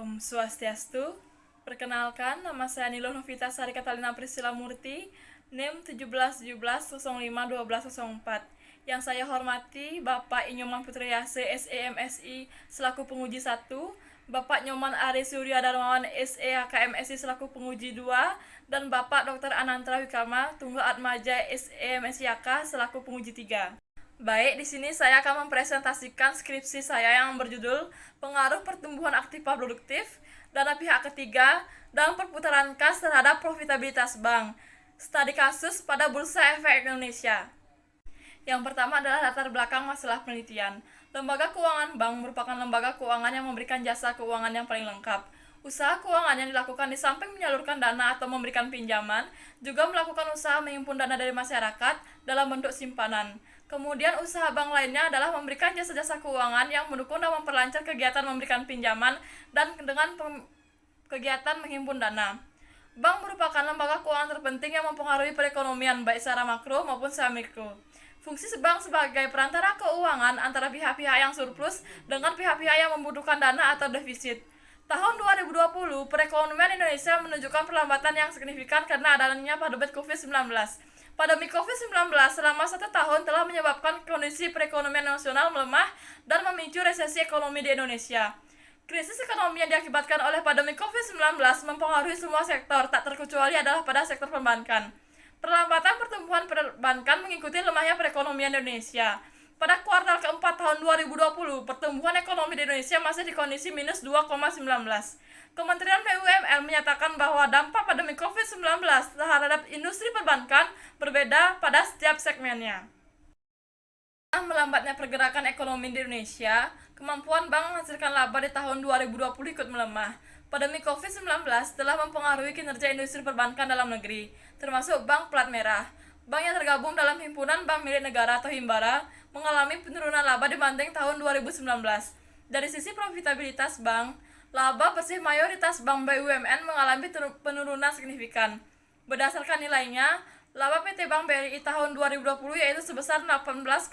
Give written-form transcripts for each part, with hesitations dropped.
Om Swastiastu. Perkenalkan, nama saya Nilo Novita Sari Katalina Priscilla Murti, NIM 1717-05-1204. Yang saya hormati Bapak Inyoman Putriyase SEMSI selaku penguji 1, Bapak Nyoman Ari Surya Darmawan SEHKMSI selaku penguji 2, dan Bapak Dr. Anantra Wikama Tunggal Atmaja SEMSIAK selaku penguji 3. Baik, di sini saya akan mempresentasikan skripsi saya yang berjudul Pengaruh Pertumbuhan Aktiva Produktif Dana Pihak Ketiga dalam Perputaran Kas terhadap Profitabilitas Bank. Studi kasus pada Bursa Efek Indonesia. Yang pertama adalah latar belakang masalah penelitian. Lembaga keuangan bank merupakan lembaga keuangan yang memberikan jasa keuangan yang paling lengkap. Usaha keuangan yang dilakukan di samping menyalurkan dana atau memberikan pinjaman, juga melakukan usaha menghimpun dana dari masyarakat dalam bentuk simpanan. Kemudian usaha bank lainnya adalah memberikan jasa-jasa keuangan yang mendukung dan memperlancar kegiatan memberikan pinjaman dan dengan kegiatan menghimpun dana. Bank merupakan lembaga keuangan terpenting yang mempengaruhi perekonomian baik secara makro maupun secara mikro. Fungsi bank sebagai perantara keuangan antara pihak-pihak yang surplus dengan pihak-pihak yang membutuhkan dana atau defisit. Tahun 2020, perekonomian Indonesia menunjukkan perlambatan yang signifikan karena adanya pandemi COVID-19. Pandemi COVID-19 selama 1 tahun telah menyebabkan kondisi perekonomian nasional melemah dan memicu resesi ekonomi di Indonesia. Krisis ekonomi yang diakibatkan oleh pandemi COVID-19 mempengaruhi semua sektor, tak terkecuali adalah pada sektor perbankan. Perlambatan pertumbuhan perbankan mengikuti lemahnya perekonomian Indonesia. Pada kuartal keempat tahun 2020, pertumbuhan ekonomi di Indonesia masih di kondisi minus 2,19. Kementerian BUMN menyatakan bahwa dampak pandemi COVID-19 terhadap industri perbankan berbeda pada setiap segmennya. Melambatnya pergerakan ekonomi di Indonesia, kemampuan bank menghasilkan laba di tahun 2020 ikut melemah. Pandemi COVID-19 telah mempengaruhi kinerja industri perbankan dalam negeri, termasuk bank plat merah. Bank yang tergabung dalam himpunan bank milik negara atau Himbara mengalami penurunan laba dibanding tahun 2019. Dari sisi profitabilitas bank, laba bersih mayoritas bank BUMN mengalami penurunan signifikan. Berdasarkan nilainya, laba PT Bank BRI tahun 2020 yaitu sebesar 18,66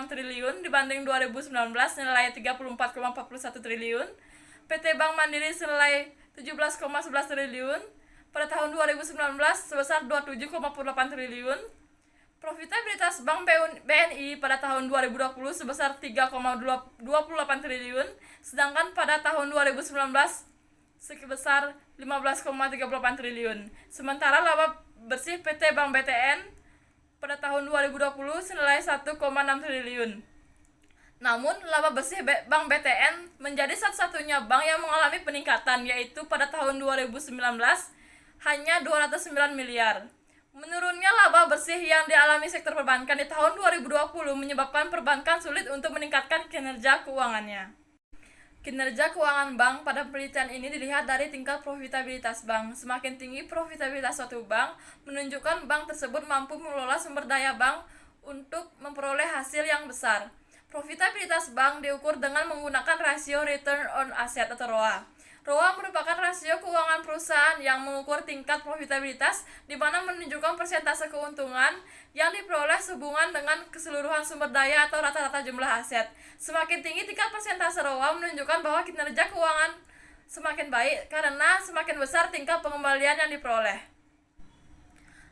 triliun dibanding 2019 nilai 34,41 triliun. PT Bank Mandiri senilai 17,11 triliun. Pada tahun 2019 sebesar 27,48 triliun. Profitabilitas Bank BNI pada tahun 2020 sebesar 3,28 triliun, sedangkan pada tahun 2019 sebesar 15,38 triliun. Sementara laba bersih PT Bank BTN pada tahun 2020 senilai 1,6 triliun. Namun, laba bersih Bank BTN menjadi satu-satunya bank yang mengalami peningkatan, yaitu pada tahun 2019 hanya 209 miliar. Menurunnya laba bersih yang dialami sektor perbankan di tahun 2020 menyebabkan perbankan sulit untuk meningkatkan kinerja keuangannya. Kinerja keuangan bank pada penelitian ini dilihat dari tingkat profitabilitas bank. Semakin tinggi profitabilitas suatu bank, menunjukkan bank tersebut mampu mengelola sumber daya bank untuk memperoleh hasil yang besar. Profitabilitas bank diukur dengan menggunakan rasio return on asset atau ROA. ROA merupakan rasio keuangan perusahaan yang mengukur tingkat profitabilitas di mana menunjukkan persentase keuntungan yang diperoleh sehubungan dengan keseluruhan sumber daya atau rata-rata jumlah aset. Semakin tinggi tingkat persentase ROA menunjukkan bahwa kinerja keuangan semakin baik karena semakin besar tingkat pengembalian yang diperoleh.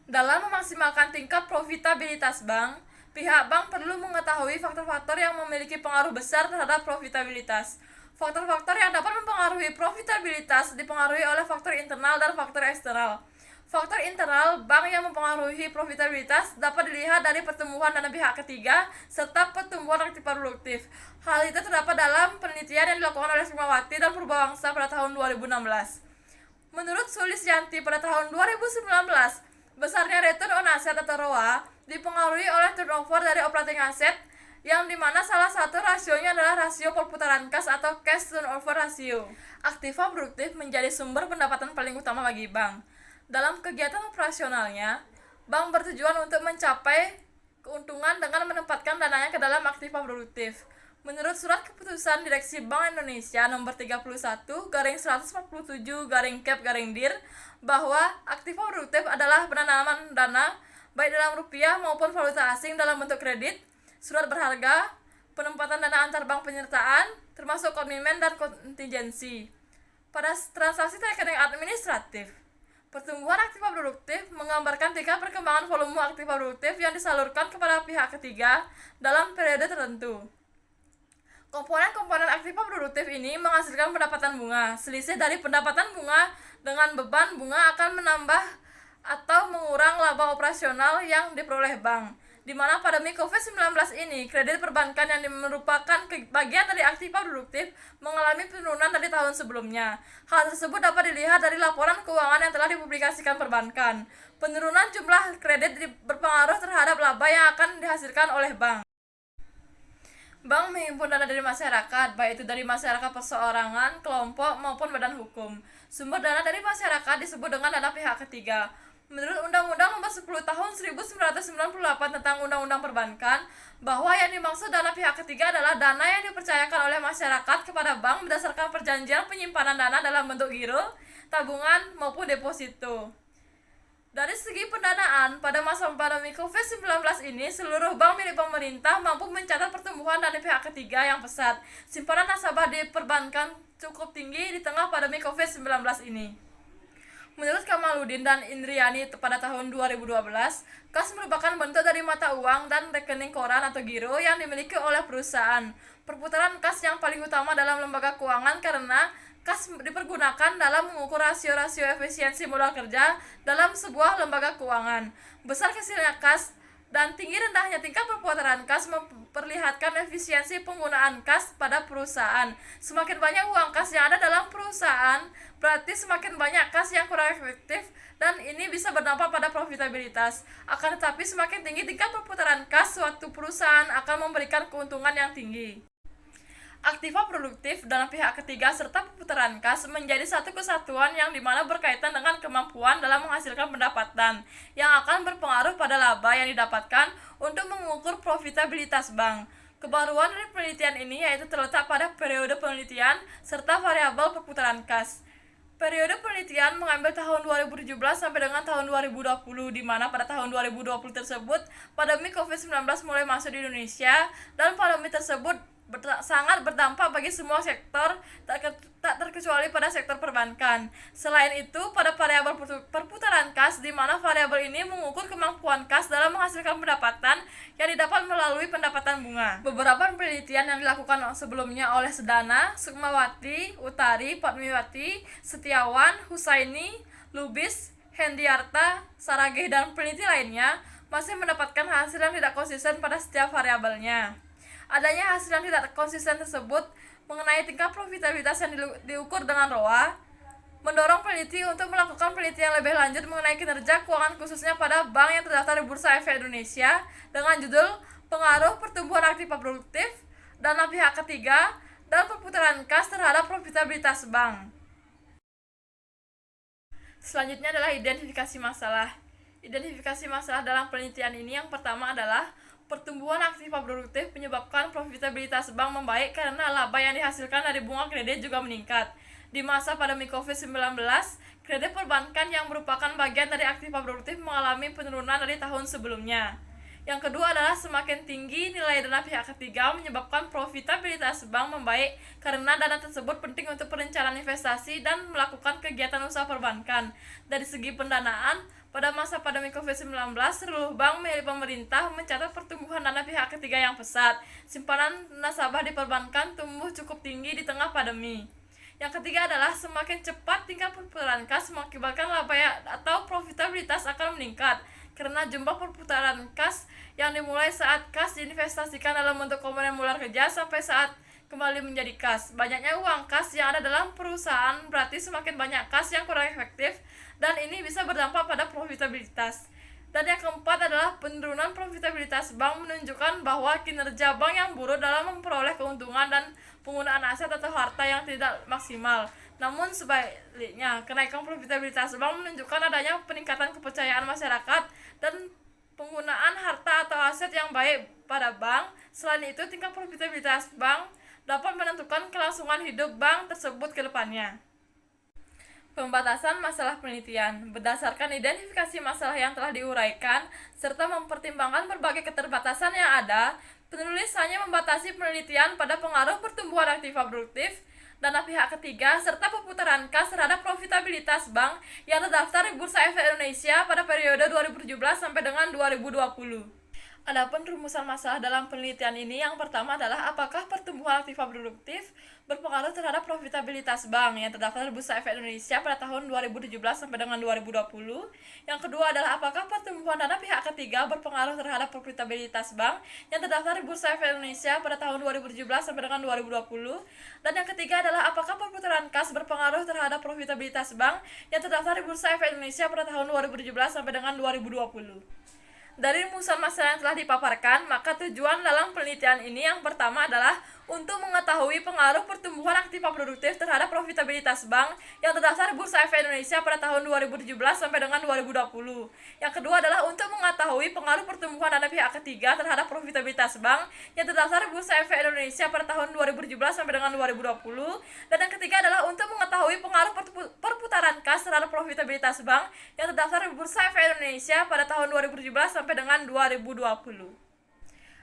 Dalam memaksimalkan tingkat profitabilitas bank, pihak bank perlu mengetahui faktor-faktor yang memiliki pengaruh besar terhadap profitabilitas. Faktor-faktor yang dapat mempengaruhi profitabilitas dipengaruhi oleh faktor internal dan faktor eksternal. Faktor internal bank yang mempengaruhi profitabilitas dapat dilihat dari pertumbuhan dana pihak ketiga serta pertumbuhan aktiva produktif. Hal itu terdapat dalam penelitian yang dilakukan oleh Sukmawati dan Purbawangsa pada tahun 2016. Menurut Sulisyanti pada tahun 2019, besarnya return on asset atau ROA dipengaruhi oleh turnover dari operating asset yang dimana salah satu rasionya adalah rasio perputaran kas atau cash turnover ratio. Aktiva produktif menjadi sumber pendapatan paling utama bagi bank. Dalam kegiatan operasionalnya, bank bertujuan untuk mencapai keuntungan dengan menempatkan dananya ke dalam aktiva produktif. Menurut surat keputusan Direksi Bank Indonesia nomor 31/147/Kep/Dir bahwa aktiva produktif adalah penanaman dana baik dalam rupiah maupun valuta asing dalam bentuk kredit, surat berharga, penempatan dana antar bank penyertaan, termasuk komitmen dan kontingensi. Pada transaksi rekening administratif, pertumbuhan aktiva produktif menggambarkan tingkat perkembangan volume aktiva produktif yang disalurkan kepada pihak ketiga dalam periode tertentu. Komponen-komponen aktiva produktif ini menghasilkan pendapatan bunga. Selisih dari pendapatan bunga dengan beban bunga akan menambah atau mengurang laba operasional yang diperoleh bank. Di mana pandemi COVID-19 ini, kredit perbankan yang merupakan bagian dari aktiva produktif mengalami penurunan dari tahun sebelumnya. Hal tersebut dapat dilihat dari laporan keuangan yang telah dipublikasikan perbankan. Penurunan jumlah kredit berpengaruh terhadap laba yang akan dihasilkan oleh bank. Bank menghimpun dana dari masyarakat, baik itu dari masyarakat perseorangan, kelompok, maupun badan hukum. Sumber dana dari masyarakat disebut dengan dana pihak ketiga. Menurut Undang-Undang Nomor 10 Tahun 1998 tentang Undang-Undang Perbankan, bahwa yang dimaksud dana pihak ketiga adalah dana yang dipercayakan oleh masyarakat kepada bank berdasarkan perjanjian penyimpanan dana dalam bentuk giro, tabungan, maupun deposito. Dari segi pendanaan, pada masa pandemi COVID-19 ini, seluruh bank milik pemerintah mampu mencatat pertumbuhan dari pihak ketiga yang pesat. Simpanan nasabah di perbankan cukup tinggi di tengah pandemi COVID-19 ini. Menurut Kamaludin dan Indriani pada tahun 2012, kas merupakan bentuk dari mata uang dan rekening koran atau giro yang dimiliki oleh perusahaan. Perputaran kas yang paling utama dalam lembaga keuangan karena kas dipergunakan dalam mengukur rasio-rasio efisiensi modal kerja dalam sebuah lembaga keuangan. Besar kecilnya kas dan tinggi rendahnya tingkat perputaran kas memperlihatkan efisiensi penggunaan kas pada perusahaan. Semakin banyak uang kas yang ada dalam perusahaan, berarti semakin banyak kas yang kurang efektif dan ini bisa berdampak pada profitabilitas. Akan tetapi semakin tinggi tingkat perputaran kas, suatu perusahaan akan memberikan keuntungan yang tinggi. Aktiva produktif dalam pihak ketiga serta perputaran kas menjadi satu kesatuan yang dimana berkaitan dengan kemampuan dalam menghasilkan pendapatan yang akan berpengaruh pada laba yang didapatkan untuk mengukur profitabilitas bank. Kebaruan dari penelitian ini yaitu terletak pada periode penelitian serta variabel perputaran kas. Periode penelitian mengambil tahun 2017 sampai dengan tahun 2020, di mana pada tahun 2020 tersebut pandemi COVID-19 mulai masuk di Indonesia dan pandemi tersebut sangat berdampak bagi semua sektor, tak terkecuali pada sektor perbankan. Selain itu, pada variabel perputaran kas, di mana variabel ini mengukur kemampuan kas dalam menghasilkan pendapatan yang didapat melalui pendapatan bunga. Beberapa penelitian yang dilakukan sebelumnya oleh Sedana, Sukmawati, Utari, Padmiwati, Setiawan, Husaini, Lubis, Hendiarta, Saragih, dan peneliti lainnya masih mendapatkan hasil yang tidak konsisten pada setiap variabelnya. Adanya hasil yang tidak konsisten tersebut mengenai tingkat profitabilitas yang diukur dengan ROA mendorong peneliti untuk melakukan penelitian lebih lanjut mengenai kinerja keuangan khususnya pada bank yang terdaftar di Bursa Efek Indonesia dengan judul Pengaruh Pertumbuhan Aktiva Produktif, Dana Pihak Ketiga, dan Perputaran Kas terhadap Profitabilitas Bank. Selanjutnya adalah identifikasi masalah. Identifikasi masalah dalam penelitian ini yang pertama adalah pertumbuhan aktiva produktif menyebabkan profitabilitas bank membaik karena laba yang dihasilkan dari bunga kredit juga meningkat. Di masa pandemi COVID-19, kredit perbankan yang merupakan bagian dari aktiva produktif mengalami penurunan dari tahun sebelumnya. Yang kedua adalah semakin tinggi nilai dana pihak ketiga menyebabkan profitabilitas bank membaik karena dana tersebut penting untuk perencanaan investasi dan melakukan kegiatan usaha perbankan. Dari segi pendanaan, pada masa pandemi COVID-19, seluruh bank milik pemerintah mencatat pertumbuhan dana pihak ketiga yang pesat. Simpanan nasabah di perbankan tumbuh cukup tinggi di tengah pandemi. Yang ketiga adalah semakin cepat tingkat perputaran kas mengakibatkan laba atau profitabilitas akan meningkat karena jumlah perputaran kas yang dimulai saat kas diinvestasikan dalam bentuk komponen modal kerja sampai saat kembali menjadi kas. Banyaknya uang kas yang ada dalam perusahaan berarti semakin banyak kas yang kurang efektif dan ini bisa berdampak pada profitabilitas. Dan yang keempat adalah penurunan profitabilitas bank menunjukkan bahwa kinerja bank yang buruk dalam memperoleh keuntungan dan penggunaan aset atau harta yang tidak maksimal. Namun sebaliknya, kenaikan profitabilitas bank menunjukkan adanya peningkatan kepercayaan masyarakat dan penggunaan harta atau aset yang baik pada bank. Selain itu, tingkat profitabilitas bank dapat menentukan kelangsungan hidup bank tersebut ke depannya. Pembatasan masalah penelitian berdasarkan identifikasi masalah yang telah diuraikan serta mempertimbangkan berbagai keterbatasan yang ada, penulis hanya membatasi penelitian pada pengaruh pertumbuhan aktiva produktif, dana pihak ketiga, serta perputaran kas terhadap profitabilitas bank yang terdaftar di Bursa Efek Indonesia pada periode 2017 sampai dengan 2020. Adapun rumusan masalah dalam penelitian ini yang pertama adalah apakah pertumbuhan aktiva produktif berpengaruh terhadap profitabilitas bank yang terdaftar di Bursa Efek Indonesia pada tahun 2017 sampai dengan 2020. Yang kedua adalah apakah pertumbuhan dana pihak ketiga berpengaruh terhadap profitabilitas bank yang terdaftar di Bursa Efek Indonesia pada tahun 2017 sampai dengan 2020. Dan yang ketiga adalah apakah perputaran kas berpengaruh terhadap profitabilitas bank yang terdaftar di Bursa Efek Indonesia pada tahun 2017 sampai dengan 2020. Dari rumusan masalah yang telah dipaparkan, maka tujuan dalam penelitian ini yang pertama adalah untuk mengetahui pengaruh pertumbuhan aktiva produktif terhadap profitabilitas bank yang terdaftar di Bursa Efek Indonesia pada tahun 2017 sampai dengan 2020. Yang kedua adalah untuk mengetahui pengaruh pertumbuhan dana pihak ketiga terhadap profitabilitas bank yang terdaftar di Bursa Efek Indonesia pada tahun 2017 sampai dengan 2020. Dan yang ketiga adalah untuk mengetahui pengaruh perputaran kas terhadap profitabilitas bank yang terdaftar di Bursa Efek Indonesia pada tahun 2017 sampai dengan 2020.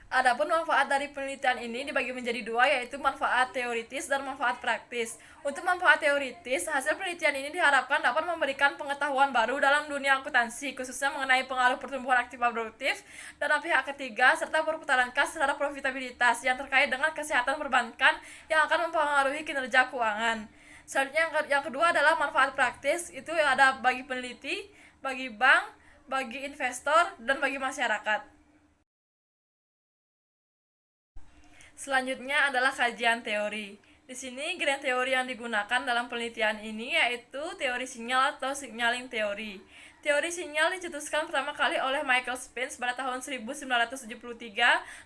Adapun manfaat dari penelitian ini dibagi menjadi dua, yaitu manfaat teoritis dan manfaat praktis. Untuk manfaat teoritis, hasil penelitian ini diharapkan dapat memberikan pengetahuan baru dalam dunia akuntansi, khususnya mengenai pengaruh pertumbuhan aktiva produktif dan pihak ketiga, serta perputaran kas terhadap profitabilitas yang terkait dengan kesehatan perbankan yang akan mempengaruhi kinerja keuangan. Selanjutnya yang kedua adalah manfaat praktis, itu ada bagi peneliti, bagi bank, bagi investor, dan bagi masyarakat. Selanjutnya adalah kajian teori. Di sini grand teori yang digunakan dalam penelitian ini yaitu teori sinyal atau signaling teori. Teori sinyal dicetuskan pertama kali oleh Michael Spence pada tahun 1973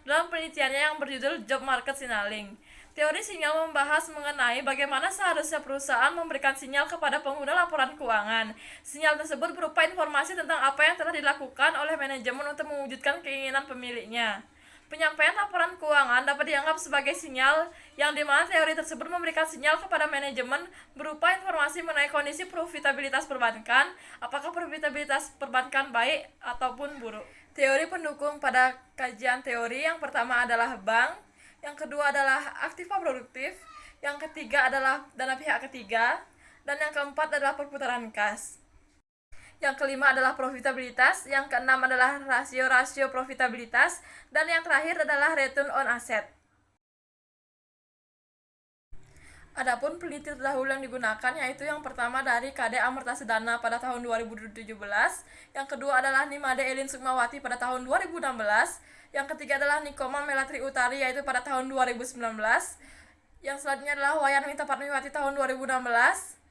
dalam penelitiannya yang berjudul Job Market Signaling. Teori sinyal membahas mengenai bagaimana seharusnya perusahaan memberikan sinyal kepada pengguna laporan keuangan. Sinyal tersebut berupa informasi tentang apa yang telah dilakukan oleh manajemen untuk mewujudkan keinginan pemiliknya. Penyampaian laporan keuangan dapat dianggap sebagai sinyal yang dimana teori tersebut memberikan sinyal kepada manajemen berupa informasi mengenai kondisi profitabilitas perbankan, apakah profitabilitas perbankan baik ataupun buruk. Teori pendukung pada kajian teori yang pertama adalah bank, yang kedua adalah aktiva produktif, yang ketiga adalah dana pihak ketiga, dan yang keempat adalah perputaran kas. Yang kelima adalah profitabilitas, yang keenam adalah rasio-rasio profitabilitas, dan yang terakhir adalah return on asset. Adapun peneliti terdahulu yang digunakan yaitu yang pertama dari KD Amartya Sedana pada tahun 2017, yang kedua adalah Nimade Elin Sukmawati pada tahun 2016, yang ketiga adalah Nikoma Melatri Utari yaitu pada tahun 2019, yang selanjutnya adalah Wayan Minta Patmiwati tahun 2016,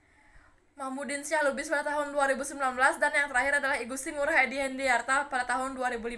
Mahmudin Syah Lubis pada tahun 2019, dan yang terakhir adalah Igusti Ngurah Edi Hendiarta pada tahun 2015.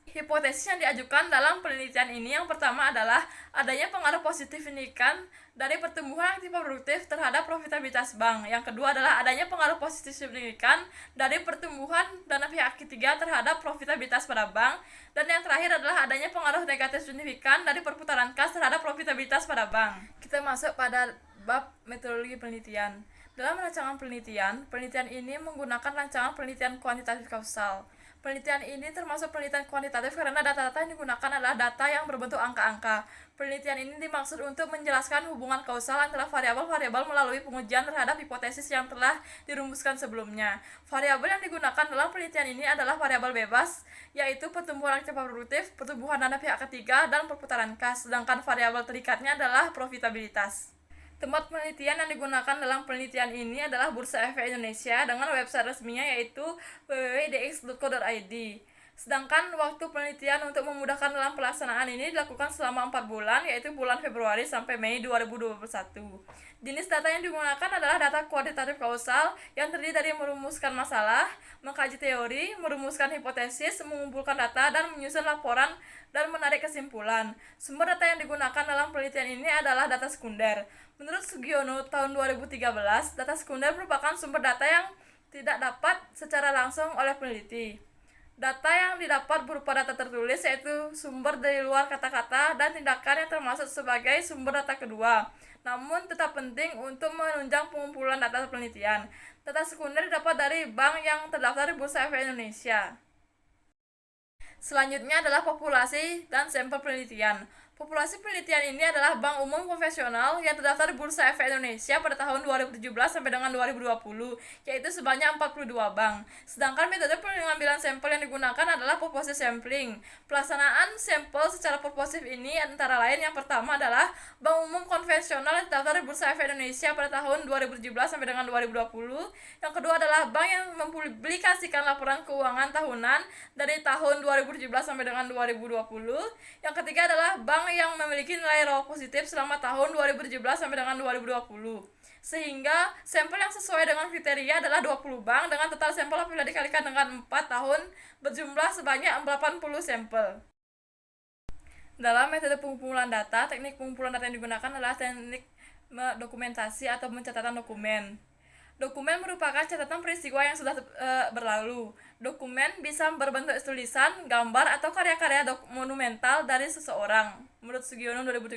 Hipotesis yang diajukan dalam penelitian ini yang pertama adalah adanya pengaruh positif signifikan dari pertumbuhan aktiva produktif terhadap profitabilitas bank. Yang kedua adalah adanya pengaruh positif signifikan dari pertumbuhan dana pihak ketiga terhadap profitabilitas pada bank. Dan yang terakhir adalah adanya pengaruh negatif signifikan dari perputaran kas terhadap profitabilitas pada bank. Kita masuk pada bab metodologi penelitian. Dalam rancangan penelitian ini menggunakan rancangan penelitian kuantitatif kausal. Penelitian ini termasuk penelitian kuantitatif karena data-data yang digunakan adalah data yang berbentuk angka-angka. Penelitian ini dimaksud untuk menjelaskan hubungan kausal antara variabel-variabel melalui pengujian terhadap hipotesis yang telah dirumuskan sebelumnya. Variabel yang digunakan dalam penelitian ini adalah variabel bebas, yaitu pertumbuhan aktiva produktif, pertumbuhan dana pihak ketiga, dan perputaran kas, sedangkan variabel terikatnya adalah profitabilitas. Tempat penelitian yang digunakan dalam penelitian ini adalah Bursa Efek Indonesia dengan website resminya yaitu www.dx.co.id. Sedangkan waktu penelitian untuk memudahkan dalam pelaksanaan ini dilakukan selama 4 bulan, yaitu bulan Februari sampai Mei 2021. Jenis data yang digunakan adalah data kuantitatif kausal yang terdiri dari merumuskan masalah, mengkaji teori, merumuskan hipotesis, mengumpulkan data, dan menyusun laporan dan menarik kesimpulan. Sumber data yang digunakan dalam penelitian ini adalah data sekunder. Menurut Sugiono tahun 2013, data sekunder merupakan sumber data yang tidak dapat secara langsung oleh peneliti. Data yang didapat berupa data tertulis, yaitu sumber dari luar kata-kata dan tindakan yang termasuk sebagai sumber data kedua. Namun tetap penting untuk menunjang pengumpulan data penelitian. Data sekunder didapat dari bank yang terdaftar di Bursa Efek Indonesia. Selanjutnya adalah populasi dan sampel penelitian. Populasi penelitian ini adalah bank umum konvensional yang terdaftar di Bursa Efek Indonesia pada tahun 2017 sampai dengan 2020, yaitu sebanyak 42 bank. Sedangkan metode pengambilan sampel yang digunakan adalah purposive sampling. Pelaksanaan sampel secara purposive ini antara lain yang pertama adalah bank umum konvensional yang terdaftar di Bursa Efek Indonesia pada tahun 2017 sampai dengan 2020. Yang kedua adalah bank yang mempublikasikan laporan keuangan tahunan dari tahun 2017 sampai dengan 2020. Yang ketiga adalah bank yang memiliki nilai ROA positif selama tahun 2017 sampai dengan 2020. Sehingga sampel yang sesuai dengan kriteria adalah 20 bank dengan total sampel apabila dikalikan dengan 4 tahun berjumlah sebanyak 80 sampel. Dalam metode pengumpulan data, teknik pengumpulan data yang digunakan adalah teknik dokumentasi atau pencatatan dokumen. Dokumen merupakan catatan peristiwa yang sudah berlalu. Dokumen bisa berbentuk tulisan, gambar, atau karya-karya monumental dari seseorang, menurut Sugiono 2013.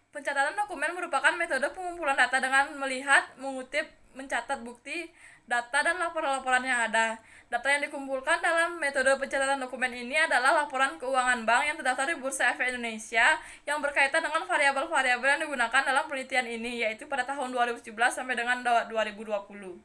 Pencatatan dokumen merupakan metode pengumpulan data dengan melihat, mengutip, mencatat bukti, data, dan laporan-laporan yang ada. Data yang dikumpulkan dalam metode pencatatan dokumen ini adalah laporan keuangan bank yang terdaftar di Bursa Efek Indonesia yang berkaitan dengan variabel-variabel yang digunakan dalam penelitian ini, yaitu pada tahun 2017 sampai dengan 2020.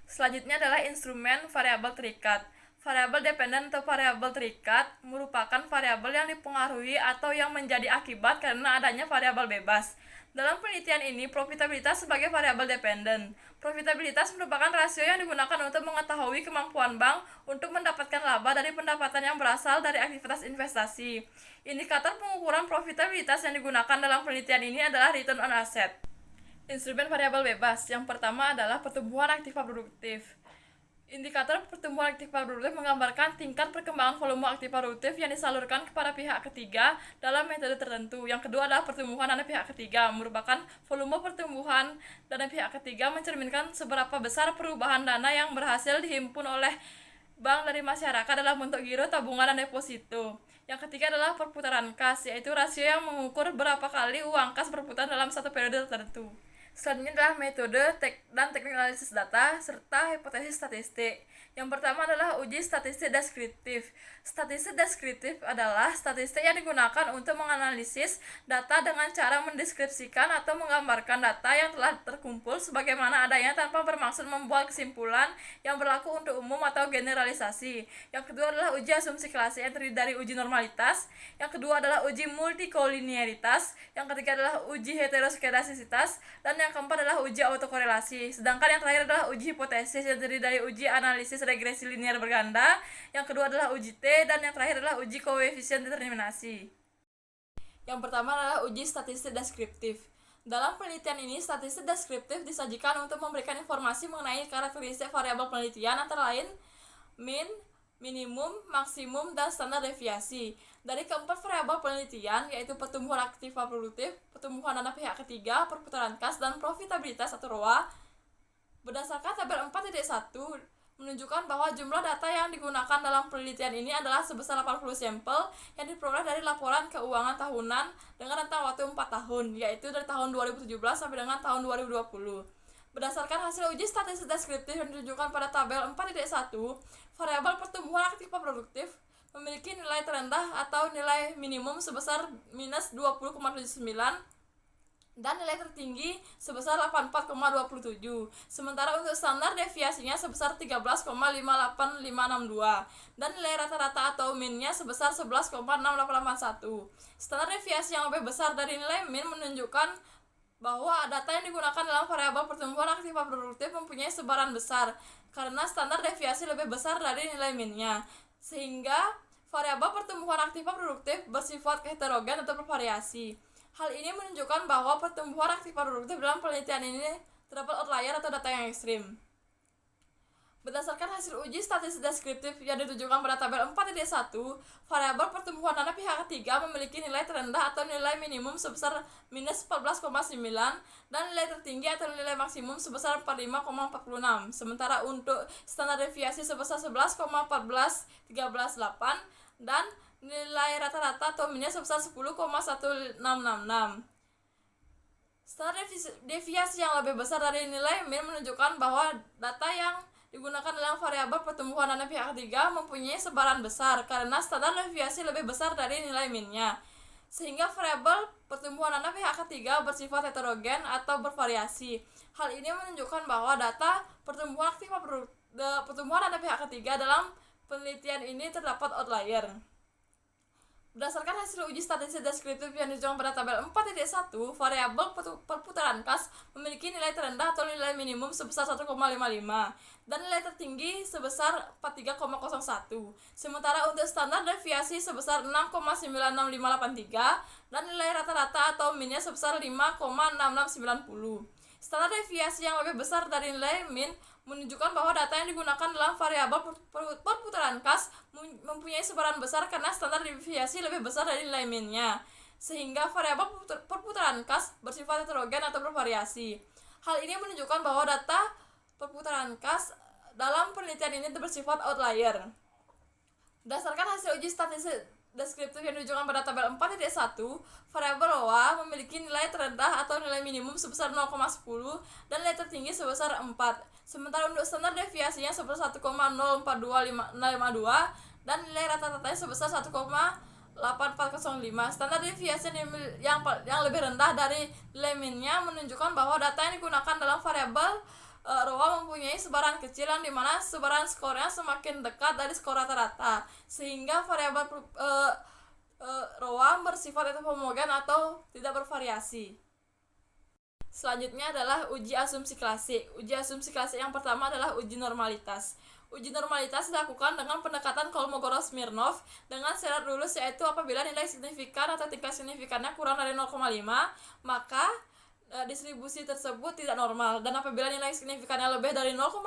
Selanjutnya adalah instrumen variabel terikat. Variabel dependen atau variabel terikat merupakan variabel yang dipengaruhi atau yang menjadi akibat karena adanya variabel bebas. Dalam penelitian ini, profitabilitas sebagai variabel dependen. Profitabilitas merupakan rasio yang digunakan untuk mengetahui kemampuan bank untuk mendapatkan laba dari pendapatan yang berasal dari aktivitas investasi. Indikator pengukuran profitabilitas yang digunakan dalam penelitian ini adalah return on asset. Instrumen variabel bebas. Yang pertama adalah pertumbuhan aktiva produktif. Indikator pertumbuhan aktiva produktif menggambarkan tingkat perkembangan volume aktiva produktif yang disalurkan kepada pihak ketiga dalam metode tertentu. Yang kedua adalah pertumbuhan dana pihak ketiga, merupakan volume pertumbuhan dana pihak ketiga mencerminkan seberapa besar perubahan dana yang berhasil dihimpun oleh bank dari masyarakat dalam bentuk giro, tabungan, dan deposito. Yang ketiga adalah perputaran kas, yaitu rasio yang mengukur berapa kali uang kas berputar dalam satu periode tertentu. Selanjutnya adalah metode dan teknik analisis data serta hipotesis statistik. Yang pertama adalah uji statistik deskriptif. Statistik deskriptif adalah statistik yang digunakan untuk menganalisis data dengan cara mendeskripsikan atau menggambarkan data yang telah terkumpul sebagaimana adanya tanpa bermaksud membuat kesimpulan yang berlaku untuk umum atau generalisasi. Yang kedua adalah uji asumsi klasik yang terdiri dari uji normalitas. Yang kedua adalah uji multikolinearitas. Yang ketiga adalah uji heteroskedastisitas. Dan yang keempat adalah uji autokorelasi. Sedangkan yang terakhir adalah uji hipotesis yang terdiri dari uji analisis regresi linear berganda. Yang kedua adalah uji T, dan yang terakhir adalah uji koefisien determinasi. Yang pertama adalah uji statistik deskriptif. Dalam penelitian ini, statistik deskriptif disajikan untuk memberikan informasi mengenai karakteristik variabel penelitian antara lain min, minimum, maksimum, dan standar deviasi. Dari keempat variabel penelitian, yaitu pertumbuhan aktiva produktif, pertumbuhan dana pihak ketiga, perputaran kas, dan profitabilitas atau ROA, berdasarkan tabel 4.1 menunjukkan bahwa jumlah data yang digunakan dalam penelitian ini adalah sebesar 80 sampel yang diperoleh dari laporan keuangan tahunan dengan rentang waktu 4 tahun, yaitu dari tahun 2017 sampai dengan tahun 2020. Berdasarkan hasil uji statistik deskriptif yang ditunjukkan pada tabel 4.1, variabel pertumbuhan aktiva produktif memiliki nilai terendah atau nilai minimum sebesar minus 20,79 dan nilai tertinggi sebesar 84,27. Sementara untuk standar deviasinya sebesar 13,58562 dan nilai rata-rata atau minnya sebesar 11,6881. Standar deviasi yang lebih besar dari nilai min menunjukkan bahwa data yang digunakan dalam variabel pertumbuhan aktiva produktif mempunyai sebaran besar karena standar deviasi lebih besar dari nilai minnya, sehingga variabel pertumbuhan aktiva produktif bersifat heterogen atau bervariasi. Hal ini menunjukkan bahwa pertumbuhan aktiva produktif dalam penelitian ini terdapat outlier atau data yang ekstrim. Berdasarkan hasil uji statistik deskriptif yang ditunjukkan pada tabel 4.1, variabel pertumbuhan dana pihak ketiga memiliki nilai terendah atau nilai minimum sebesar minus 14,9 dan nilai tertinggi atau nilai maksimum sebesar 45,46. Sementara untuk standar deviasi sebesar 11,14138 dan nilai rata-rata atau minnya sebesar 10,1666. Standar deviasi yang lebih besar dari nilai min menunjukkan bahwa data yang digunakan dalam variabel pertumbuhan dana pihak ketiga mempunyai sebaran besar karena standar deviasi lebih besar dari nilai minnya. sehingga variabel pertumbuhan dana pihak ketiga bersifat heterogen atau bervariasi. Hal ini menunjukkan bahwa data pertumbuhan pertumbuhan dana pihak ketiga dalam penelitian ini terdapat outlier. Berdasarkan hasil uji statistik deskriptif yang ditunjukkan pada tabel 4.1, variabel perputaran kas memiliki nilai terendah atau nilai minimum sebesar 1,55 dan nilai tertinggi sebesar 43,01. Sementara untuk standar deviasi sebesar 6,96583 dan nilai rata-rata atau minnya sebesar 5,6690. Standar deviasi yang lebih besar dari nilai min menunjukkan bahwa data yang digunakan dalam variabel perputaran kas mempunyai sebaran besar karena standar deviasi lebih besar dari nilai minnya, sehingga variabel perputaran kas bersifat heterogen atau bervariasi. Hal ini menunjukkan bahwa data perputaran kas dalam penelitian ini bersifat outlier. Berdasarkan hasil uji statistik deskriptif yang ditunjukkan pada tabel 4.1, variabel ROA memiliki nilai terendah atau nilai minimum sebesar 0,10 dan nilai tertinggi sebesar 4. Sementara untuk standar deviasinya sebesar 1,042552 dan nilai rata-ratanya sebesar 1,8405. Standar deviasi yang lebih rendah dari nilai minnya menunjukkan bahwa data yang digunakan dalam variabel ROA mempunyai sebaran kecil yang dimana sebaran skornya semakin dekat dari skor rata-rata, sehingga variabel ROA bersifat homogen atau tidak bervariasi. Selanjutnya adalah uji asumsi klasik. Uji asumsi klasik yang pertama adalah uji normalitas. Uji normalitas dilakukan dengan pendekatan Kolmogorov-Smirnov dengan syarat lulus, yaitu apabila nilai signifikan atau tingkat signifikannya kurang dari 0,5, maka distribusi tersebut tidak normal, dan apabila nilai signifikannya lebih dari 0,05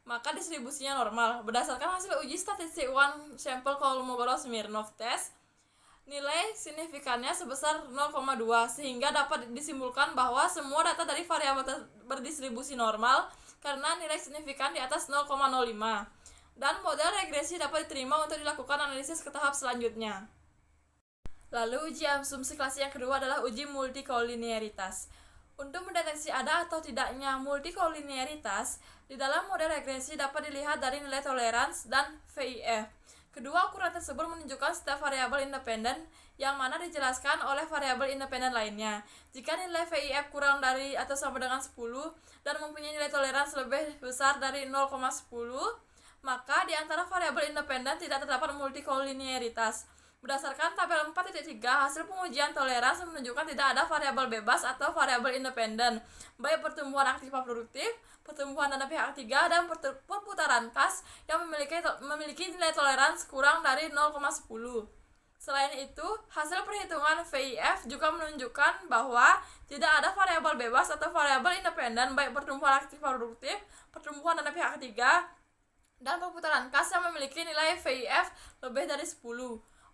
maka distribusinya normal. Berdasarkan hasil uji statistik one sample Kolmogorov-Smirnov test, nilai signifikannya sebesar 0,2 sehingga dapat disimpulkan bahwa semua data dari variabel berdistribusi normal karena nilai signifikan di atas 0,05, dan model regresi dapat diterima untuk dilakukan analisis ke tahap selanjutnya. Lalu uji asumsi klasik yang kedua adalah uji multikolinearitas. Untuk mendeteksi ada atau tidaknya multikolinearitas, di dalam model regresi dapat dilihat dari nilai toleransi dan VIF. Kedua ukuran tersebut menunjukkan setiap variabel independen yang mana dijelaskan oleh variabel independen lainnya. Jika nilai VIF kurang dari atau sama dengan 10 dan mempunyai nilai toleransi lebih besar dari 0,10, maka di antara variabel independen tidak terdapat multikolinearitas. Berdasarkan tabel 4.3, hasil pengujian toleransi menunjukkan tidak ada variabel bebas atau variabel independen, baik pertumbuhan aktiva produktif, pertumbuhan dana pihak ketiga, dan perputaran kas yang memiliki nilai toleransi kurang dari 0,10. Selain itu, hasil perhitungan VIF juga menunjukkan bahwa tidak ada variabel bebas atau variabel independen, baik pertumbuhan aktiva produktif, pertumbuhan dana pihak ketiga, dan perputaran kas yang memiliki nilai VIF lebih dari 10.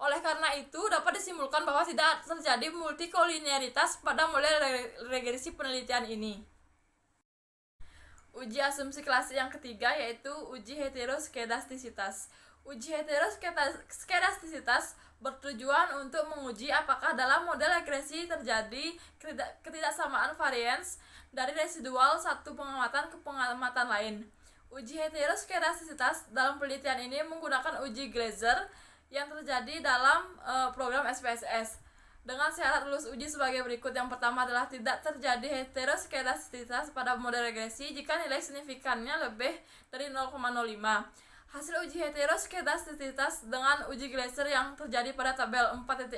Oleh karena itu, dapat disimpulkan bahwa tidak terjadi multikolinearitas pada model regresi penelitian ini. Uji asumsi klasik yang ketiga yaitu uji heteroskedastisitas. Uji heteroskedastisitas bertujuan untuk menguji apakah dalam model regresi terjadi ketidaksamaan varians dari residual satu pengamatan ke pengamatan lain. Uji heteroskedastisitas dalam penelitian ini menggunakan uji Glaser yang terjadi dalam program SPSS dengan syarat lulus uji sebagai berikut. Yang pertama adalah tidak terjadi heteroskedastisitas pada model regresi jika nilai signifikannya lebih dari 0,05. Hasil uji heteroskedastisitas dengan uji Glaser yang terjadi pada tabel 4.4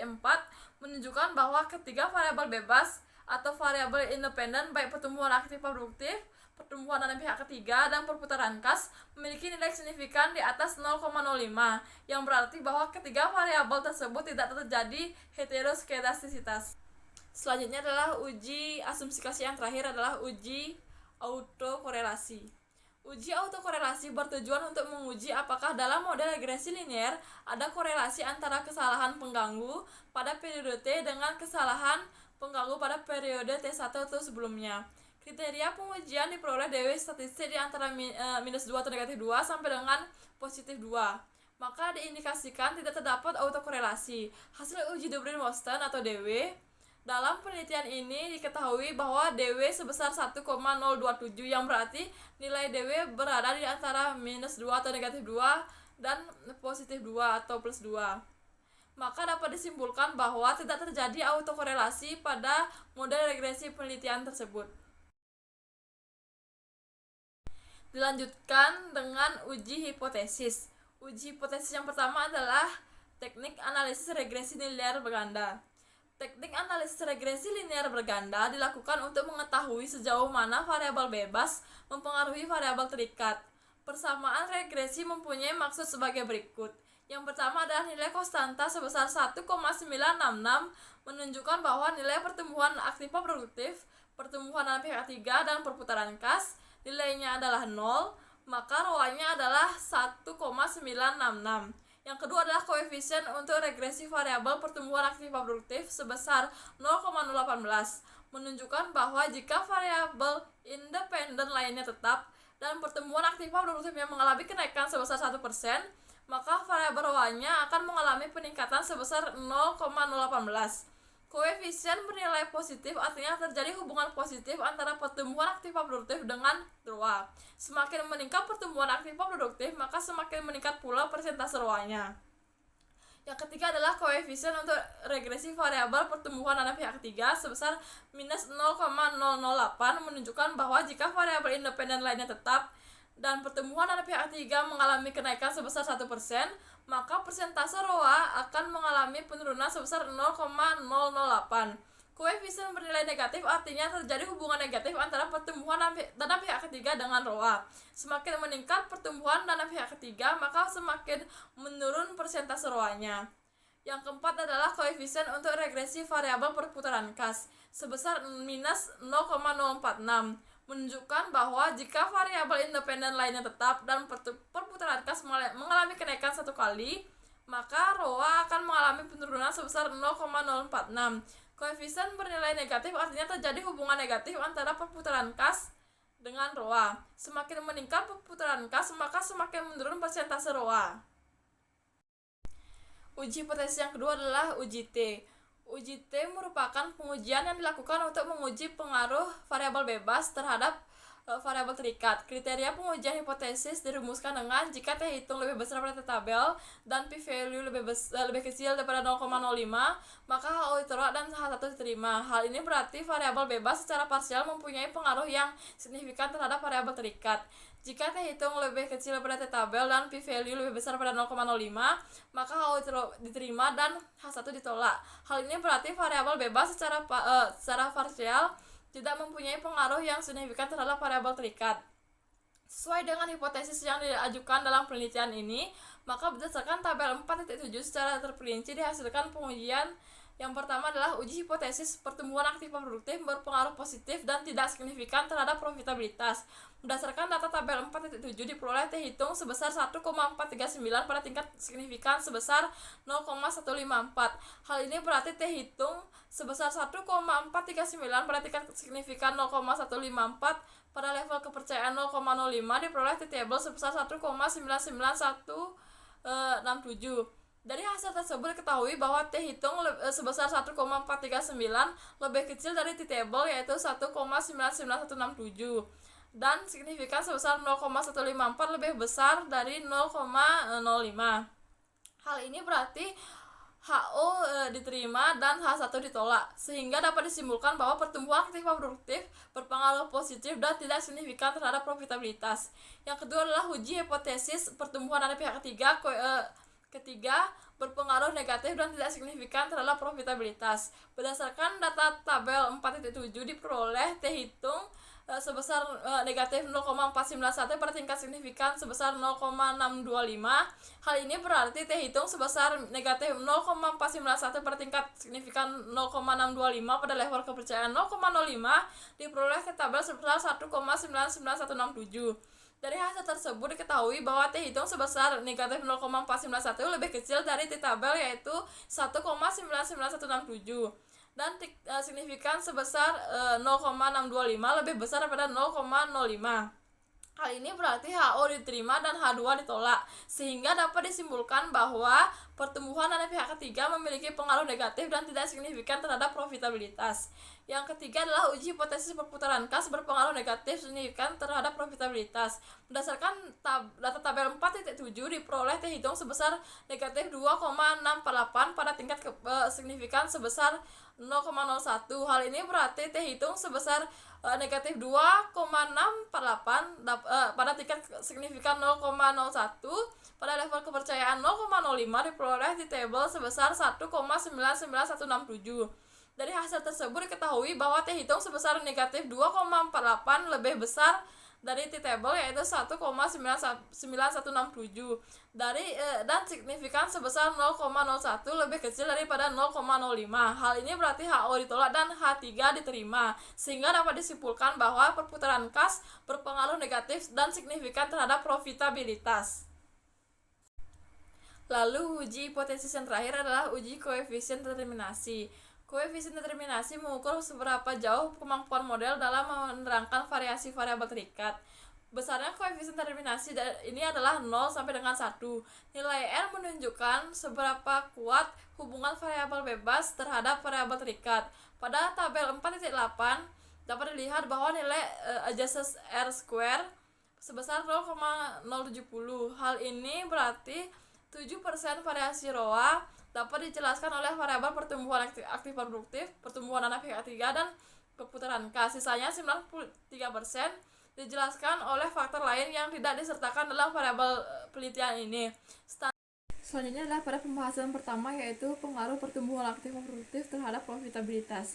menunjukkan bahwa ketiga variabel bebas atau variabel independen, baik pertumbuhan aktif produktif, pertumbuhan dana pihak ketiga, dan perputaran kas memiliki nilai signifikan di atas 0,05, yang berarti bahwa ketiga variabel tersebut tidak terjadi heteroskedastisitas. Selanjutnya adalah uji asumsi klasik yang terakhir adalah uji autokorelasi. Uji autokorelasi bertujuan untuk menguji apakah dalam model regresi linear ada korelasi antara kesalahan pengganggu pada periode T dengan kesalahan pengganggu pada periode T1 atau sebelumnya. Kriteria pengujian diperoleh dari statistik di antara minus 2 atau negatif 2 sampai dengan positif 2. Maka diindikasikan tidak terdapat autokorelasi. Hasil uji De Bruijn-Woosten atau DW. Dalam penelitian ini diketahui bahwa DW sebesar 1,027, yang berarti nilai DW berada di antara minus 2 atau negatif 2 dan positif 2 atau plus 2. maka dapat disimpulkan bahwa tidak terjadi autokorelasi pada model regresi penelitian tersebut. Dilanjutkan dengan uji hipotesis. Uji hipotesis yang pertama adalah teknik analisis regresi linear berganda. Teknik analisis regresi linear berganda dilakukan untuk mengetahui sejauh mana variabel bebas mempengaruhi variabel terikat. Persamaan regresi mempunyai maksud sebagai berikut. Yang pertama adalah nilai konstanta sebesar 1,966 menunjukkan bahwa nilai pertumbuhan aktiva produktif, pertumbuhan dalam pihak ketiga, dan perputaran kas nilainya adalah 0, maka ROA-nya adalah 1,966. Yang kedua adalah koefisien untuk regresi variabel pertumbuhan aktiva produktif sebesar 0,018 menunjukkan bahwa jika variabel independen lainnya tetap dan pertumbuhan aktiva produktif yang mengalami kenaikan sebesar 1%, maka variabel ROA-nya akan mengalami peningkatan sebesar 0,018. Koefisien bernilai positif artinya terjadi hubungan positif antara pertumbuhan aktiva produktif dengan ROA. Semakin meningkat pertumbuhan aktiva produktif, maka semakin meningkat pula persentase ROA-nya. Yang ketiga adalah koefisien untuk regresi variabel pertumbuhan dalam pihak ketiga sebesar minus 0,008 menunjukkan bahwa jika variabel independen lainnya tetap dan pertumbuhan dalam pihak ketiga mengalami kenaikan sebesar 1%, maka persentase ROA akan mengalami penurunan sebesar 0,008. Koefisien bernilai negatif artinya terjadi hubungan negatif antara pertumbuhan dana pihak ketiga dengan ROA. Semakin meningkat pertumbuhan dana pihak ketiga, maka semakin menurun persentase ROA-nya. Yang keempat adalah koefisien untuk regresi variabel perputaran kas sebesar minus 0,046 menunjukkan bahwa jika variabel independen lainnya tetap dan perputaran kas mengalami kenaikan satu kali, maka ROA akan mengalami penurunan sebesar 0,046. Koefisien bernilai negatif artinya terjadi hubungan negatif antara perputaran kas dengan ROA. Semakin meningkat perputaran kas, maka semakin menurun persentase ROA. Uji hipotesis yang kedua adalah uji T. Uji T merupakan pengujian yang dilakukan untuk menguji pengaruh variabel bebas terhadap variabel terikat. Kriteria pengujian hipotesis dirumuskan dengan jika T hitung lebih besar pada T tabel dan p-value lebih kecil daripada 0,05, maka HO ditolak dan H1 diterima. Hal ini berarti variabel bebas secara parsial mempunyai pengaruh yang signifikan terhadap variabel terikat. Jika T hitung lebih kecil daripada T tabel dan p-value lebih besar pada 0,05, maka HO diterima dan H1 ditolak. Hal ini berarti variabel bebas secara parsial tidak mempunyai pengaruh yang signifikan terhadap variabel terikat. Sesuai dengan hipotesis yang diajukan dalam penelitian ini, maka berdasarkan tabel 4.7 secara terperinci dihasilkan pengujian. Yang pertama adalah uji hipotesis pertumbuhan aktiva produktif berpengaruh positif dan tidak signifikan terhadap profitabilitas. Berdasarkan data tabel 4.7 diperoleh T hitung sebesar 1,439 pada tingkat signifikan sebesar 0,154. Hal ini berarti T hitung sebesar 1,439 pada tingkat signifikan 0,154 pada level kepercayaan 0,05 diperoleh T table sebesar 1,991167. Dari hasil tersebut diketahui bahwa T hitung sebesar 1,439 lebih kecil dari T table yaitu 1,991167 dan signifikan sebesar 0,154 lebih besar dari 0,05. Hal ini berarti HO diterima dan H1 ditolak, sehingga dapat disimpulkan bahwa pertumbuhan aktiva produktif berpengaruh positif dan tidak signifikan terhadap profitabilitas. Yang kedua adalah uji hipotesis pertumbuhan dari pihak ketiga berpengaruh negatif dan tidak signifikan terhadap profitabilitas. Berdasarkan data tabel 4.7 diperoleh T hitung sebesar negatif 0,491 pada tingkat signifikan sebesar 0,625. Hal ini berarti T hitung sebesar negatif 0,491 pada tingkat signifikan 0,625 pada level kepercayaan 0,05 diperoleh T tabel sebesar 1,99167. Dari hasil tersebut diketahui bahwa T hitung sebesar negatif 0,491 lebih kecil dari T tabel yaitu 1,99167 dan signifikan sebesar 0,625 lebih besar daripada 0,05. Hal ini berarti HO diterima dan H2 ditolak, sehingga dapat disimpulkan bahwa pertumbuhan dari pihak ketiga memiliki pengaruh negatif dan tidak signifikan terhadap profitabilitas. Yang ketiga adalah uji hipotesis perputaran kas berpengaruh negatif signifikan terhadap profitabilitas. Berdasarkan data tabel 4.7 diperoleh T hitung sebesar negatif 2,648 pada tingkat signifikan sebesar 0,01. Hal ini berarti T hitung sebesar negatif 2,648 pada tingkat signifikan 0,01 pada level kepercayaan 0,05 diperoleh di tabel sebesar 1,99167. Dari hasil tersebut diketahui bahwa T hitung sebesar negatif 2,48 lebih besar dari T-table yaitu 1,9167 dan signifikan sebesar 0,01 lebih kecil daripada 0,05. Hal ini berarti HO ditolak dan H3 diterima, sehingga dapat disimpulkan bahwa perputaran kas berpengaruh negatif dan signifikan terhadap profitabilitas. Lalu uji hipotesis yang terakhir adalah uji koefisien determinasi. Koefisien determinasi mengukur seberapa jauh kemampuan model dalam menerangkan variasi variabel terikat. Besarnya koefisien determinasi ini adalah 0 sampai dengan 1. Nilai R menunjukkan seberapa kuat hubungan variabel bebas terhadap variabel terikat. Pada tabel 4.8 dapat dilihat bahwa nilai adjusted R square sebesar 0,070. Hal ini berarti 7% variasi ROA dapat dijelaskan oleh variabel pertumbuhan aktif produktif, pertumbuhan dana pihak ketiga, dan perputaran kas. Sisanya 93% dijelaskan oleh faktor lain yang tidak disertakan dalam variabel penelitian ini. Selanjutnya adalah pada pembahasan pertama, yaitu pengaruh pertumbuhan aktif produktif terhadap profitabilitas.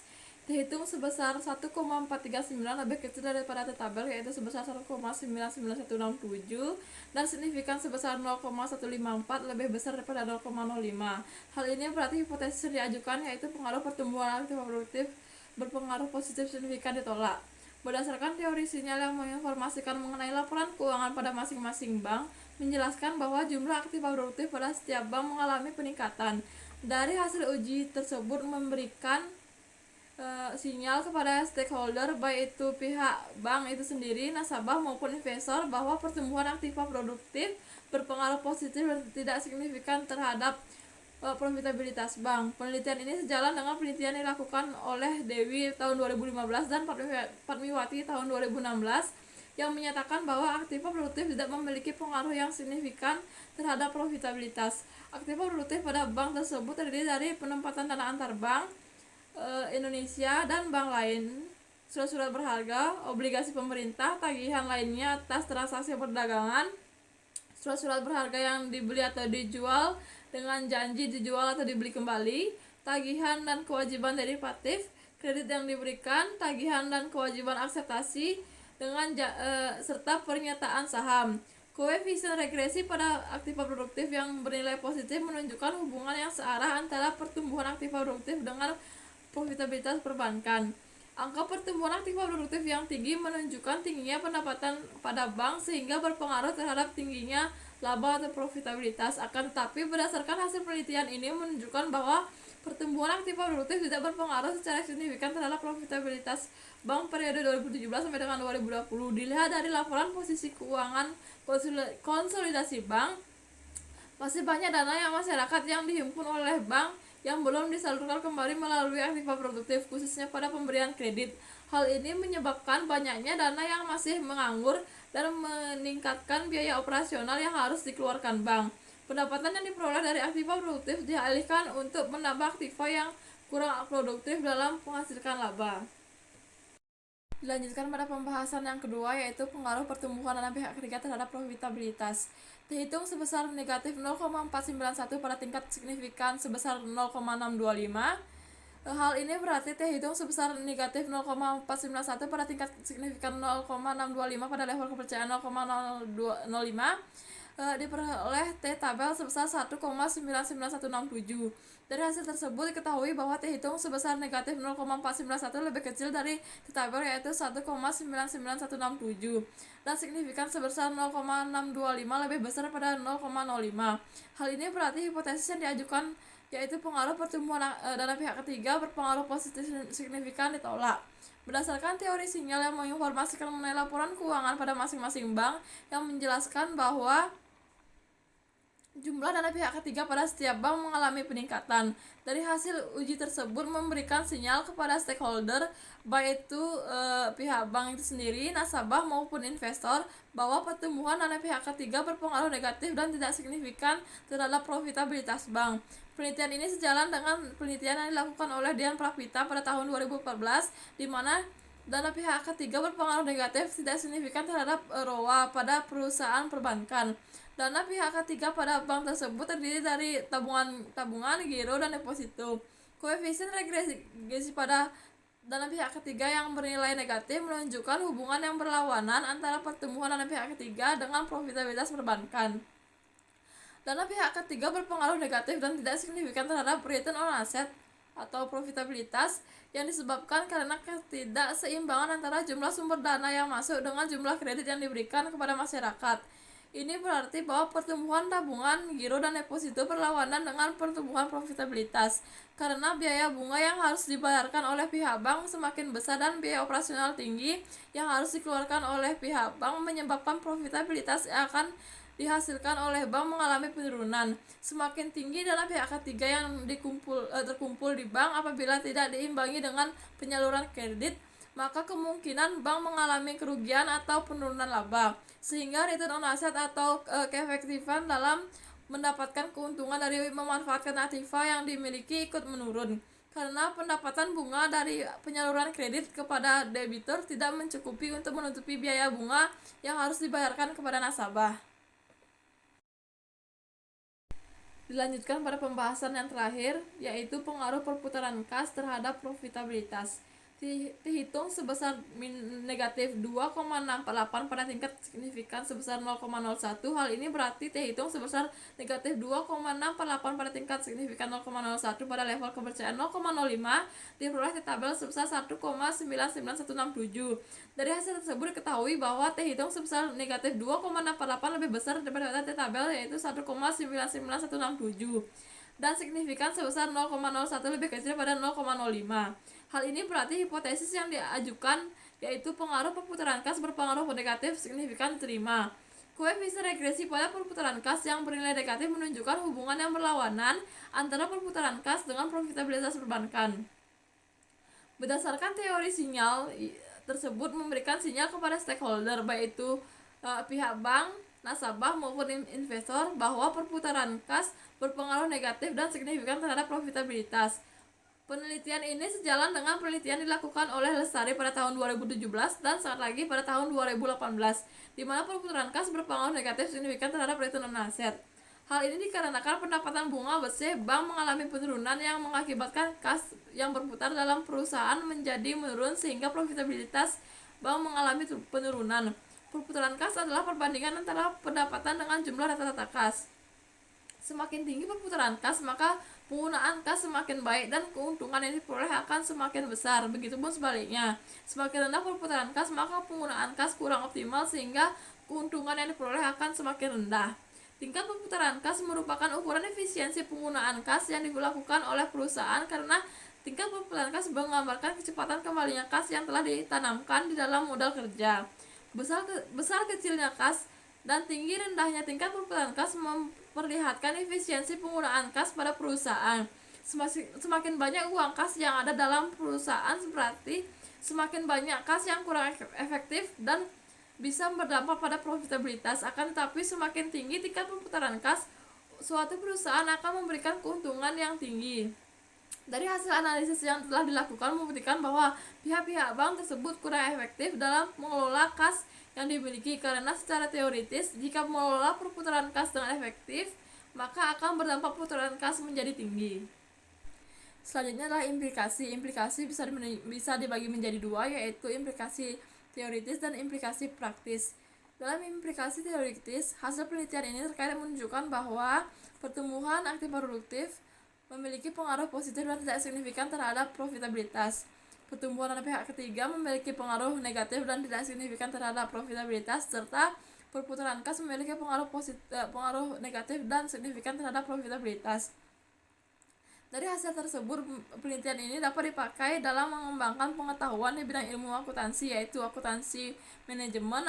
Dihitung sebesar 1,439 lebih kecil daripada tabel, yaitu sebesar 1,99167, dan signifikan sebesar 0,154 lebih besar daripada 0,05. Hal ini berarti hipotesis yang diajukan, yaitu pengaruh pertumbuhan aktif produktif berpengaruh positif signifikan ditolak. Berdasarkan teori sinyal yang menginformasikan mengenai laporan keuangan pada masing-masing bank, menjelaskan bahwa jumlah aktif produktif pada setiap bank mengalami peningkatan. Dari hasil uji tersebut memberikan sinyal kepada stakeholder, baik itu pihak bank itu sendiri, nasabah maupun investor, bahwa pertumbuhan aktiva produktif berpengaruh positif dan tidak signifikan terhadap profitabilitas bank. Penelitian ini sejalan dengan penelitian yang dilakukan oleh Dewi tahun 2015 dan Padmiwati tahun 2016 yang menyatakan bahwa aktiva produktif tidak memiliki pengaruh yang signifikan terhadap profitabilitas. Aktiva produktif pada bank tersebut terdiri dari penempatan dana antar bank Indonesia dan bank lain, surat-surat berharga, obligasi pemerintah, tagihan lainnya atas transaksi perdagangan, surat-surat berharga yang dibeli atau dijual dengan janji dijual atau dibeli kembali, tagihan dan kewajiban derivatif, kredit yang diberikan, tagihan dan kewajiban akseptasi dengan serta pernyataan saham. Koefisien regresi pada aktiva produktif yang bernilai positif menunjukkan hubungan yang searah antara pertumbuhan aktiva produktif dengan profitabilitas perbankan. Angka pertumbuhan aktiva produktif yang tinggi menunjukkan tingginya pendapatan pada bank sehingga berpengaruh terhadap tingginya laba atau profitabilitas. Akan tetapi berdasarkan hasil penelitian ini menunjukkan bahwa pertumbuhan aktiva produktif tidak berpengaruh secara signifikan terhadap profitabilitas bank periode 2017 sampai dengan 2020. Dilihat dari laporan posisi keuangan konsolidasi bank, masih banyak dana yang masyarakat yang dihimpun oleh bank yang belum disalurkan kembali melalui aktiva produktif, khususnya pada pemberian kredit. Hal ini menyebabkan banyaknya dana yang masih menganggur dan meningkatkan biaya operasional yang harus dikeluarkan bank. Pendapatan yang diperoleh dari aktiva produktif dialihkan untuk menambah aktiva yang kurang produktif dalam menghasilkan laba. Dilanjutkan pada pembahasan yang kedua, yaitu pengaruh pertumbuhan dana pihak ketiga terhadap profitabilitas. Dihitung sebesar negatif 0,491 pada tingkat signifikan sebesar 0,625. Hal ini berarti dihitung sebesar negatif 0,491 pada tingkat signifikan 0,625 pada level kepercayaan 0,005. Diperoleh T tabel sebesar 1,99167. Dari hasil tersebut diketahui bahwa T hitung sebesar negatif 0,491 lebih kecil dari T tabel, yaitu 1,99167, dan signifikan sebesar 0,625 lebih besar pada 0,05. Hal ini berarti hipotesis yang diajukan, yaitu pengaruh pertumbuhan dana pihak ketiga berpengaruh positif signifikan, ditolak. Berdasarkan teori sinyal yang menginformasikan mengenai laporan keuangan pada masing-masing bank yang menjelaskan bahwa jumlah dana pihak ketiga pada setiap bank mengalami peningkatan. Dari hasil uji tersebut memberikan sinyal kepada stakeholder, baik itu pihak bank itu sendiri, nasabah maupun investor, bahwa pertumbuhan dana pihak ketiga berpengaruh negatif dan tidak signifikan terhadap profitabilitas bank. Penelitian ini sejalan dengan penelitian yang dilakukan oleh Dian Pravita pada tahun 2014, di mana dana pihak ketiga berpengaruh negatif tidak signifikan terhadap ROA pada perusahaan perbankan. Dana pihak ketiga pada bank tersebut terdiri dari tabungan, giro, dan deposito. Koefisien regresi pada dana pihak ketiga yang bernilai negatif menunjukkan hubungan yang berlawanan antara pertumbuhan dana pihak ketiga dengan profitabilitas perbankan. Dana pihak ketiga berpengaruh negatif dan tidak signifikan terhadap return on asset atau profitabilitas yang disebabkan karena ketidakseimbangan antara jumlah sumber dana yang masuk dengan jumlah kredit yang diberikan kepada masyarakat. Ini berarti bahwa pertumbuhan tabungan, giro, dan deposito berlawanan dengan pertumbuhan profitabilitas, karena biaya bunga yang harus dibayarkan oleh pihak bank semakin besar dan biaya operasional tinggi yang harus dikeluarkan oleh pihak bank menyebabkan profitabilitas yang akan dihasilkan oleh bank mengalami penurunan. Semakin tinggi dana pihak ketiga yang terkumpul di bank apabila tidak diimbangi dengan penyaluran kredit, maka kemungkinan bank mengalami kerugian atau penurunan laba, sehingga return on asset atau keefektifan dalam mendapatkan keuntungan dari memanfaatkan aktiva yang dimiliki ikut menurun, karena pendapatan bunga dari penyaluran kredit kepada debitur tidak mencukupi untuk menutupi biaya bunga yang harus dibayarkan kepada nasabah. Dilanjutkan pada pembahasan yang terakhir, yaitu pengaruh perputaran kas terhadap profitabilitas. Dihitung sebesar negatif 2,648 pada tingkat signifikan sebesar 0,01. Hal ini berarti dihitung sebesar negatif 2,648 pada tingkat signifikan 0,01 pada level kepercayaan 0,05 diperoleh di tabel sebesar 1,99167. Dari hasil tersebut diketahui bahwa dihitung sebesar negatif 2,648 lebih besar daripada di tabel, yaitu 1,99167, dan signifikan sebesar 0,01 lebih kecil pada 0,05. Hal ini berarti hipotesis yang diajukan, yaitu pengaruh perputaran kas berpengaruh negatif signifikan diterima. Koefisien regresi pada perputaran kas yang bernilai negatif menunjukkan hubungan yang berlawanan antara perputaran kas dengan profitabilitas perbankan. Berdasarkan teori sinyal tersebut memberikan sinyal kepada stakeholder, baik itu pihak bank, nasabah maupun investor, bahwa perputaran kas berpengaruh negatif dan signifikan terhadap profitabilitas. Penelitian ini sejalan dengan penelitian dilakukan oleh Lestari pada tahun 2017 dan saat lagi pada tahun 2018, di mana perputaran kas berpengaruh negatif signifikan terhadap return on asset. Hal ini dikarenakan pendapatan bunga bersih bank mengalami penurunan yang mengakibatkan kas yang berputar dalam perusahaan menjadi menurun, sehingga profitabilitas bank mengalami penurunan. Perputaran kas adalah perbandingan antara pendapatan dengan jumlah rata-rata kas. Semakin tinggi perputaran kas, maka penggunaan kas semakin baik dan keuntungan yang diperoleh akan semakin besar. Begitupun sebaliknya, semakin rendah perputaran kas, maka penggunaan kas kurang optimal sehingga keuntungan yang diperoleh akan semakin rendah. Tingkat perputaran kas merupakan ukuran efisiensi penggunaan kas yang dilakukan oleh perusahaan, karena tingkat perputaran kas menggambarkan kecepatan kembalinya kas yang telah ditanamkan di dalam modal kerja. Besar kecilnya kas dan tinggi rendahnya tingkat perputaran kas memperlihatkan efisiensi penggunaan kas pada perusahaan. Semakin banyak uang kas yang ada dalam perusahaan, berarti semakin banyak kas yang kurang efektif dan bisa berdampak pada profitabilitas. Akan tetapi semakin tinggi tingkat perputaran kas, suatu perusahaan akan memberikan keuntungan yang tinggi. Dari hasil analisis yang telah dilakukan membuktikan bahwa pihak-pihak bank tersebut kurang efektif dalam mengelola kas yang dimiliki, karena secara teoritis jika mengelola perputaran kas dengan efektif, maka akan berdampak perputaran kas menjadi tinggi. Selanjutnya adalah implikasi. Implikasi bisa dibagi menjadi dua, yaitu implikasi teoritis dan implikasi praktis. Dalam implikasi teoritis, hasil penelitian ini terkadang menunjukkan bahwa pertumbuhan aktif produktif memiliki pengaruh positif dan tidak signifikan terhadap profitabilitas. Pertumbuhan dana pihak ketiga memiliki pengaruh negatif dan tidak signifikan terhadap profitabilitas, serta perputaran kas memiliki pengaruh negatif dan signifikan terhadap profitabilitas. Dari hasil tersebut, penelitian ini dapat dipakai dalam mengembangkan pengetahuan di bidang ilmu akuntansi, yaitu akuntansi manajemen,